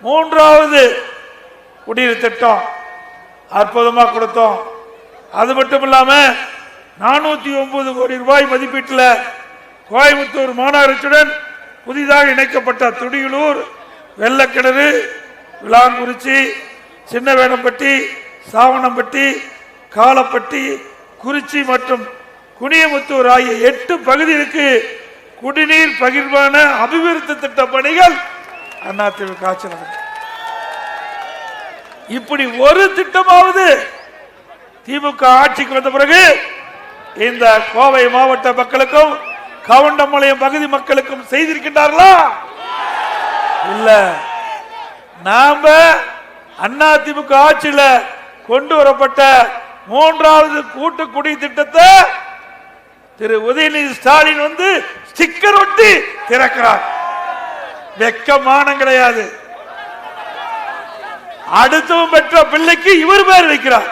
மூன்றாவது குடிநீர் திட்டம் அற்புதமா கொடுத்தோம். அது மட்டும் இல்லாம 409 கோடி ரூபாய் மதிப்பீட்டில் கோயம்புத்தூர் மாநகராட்சியுடன் புதிதாக இணைக்கப்பட்ட துடியலூர், வெள்ளக்கிணறு, விளாங்குறிச்சி, சின்னவேடம்பட்டி, சாவணம்பட்டி, காலப்பட்டி, குறிச்சி மற்றும் குனியமுத்தூர் ஆகிய 8 பகுதிகளுக்கு குடிநீர் பகிர்வான அபிவிருத்தி திட்ட பணிகள் அதிமுக ஆட்சி நடக்கும். இப்படி ஒரு திட்டமாவது திமுக ஆட்சிக்கு வந்த பிறகு இந்த கோவை மாவட்ட மக்களுக்கும் கவுண்டம்பாளையம் பகுதி மக்களுக்கும் செய்திருக்கின்றார்களா? இல்ல. நாம அதிமுக ஆட்சியில கொண்டு வரப்பட்ட 3வது கூட்டு குடி திட்டத்தை திரு உதயநிதி ஸ்டாலின் வந்து ஸ்டிக்கர் ஒட்டி திறக்கிறார். வெக்கமானம் கிடையாது. அடுத்தவன் பெற்ற பிள்ளைக்கு இவர் பேர் வைக்கிறார்.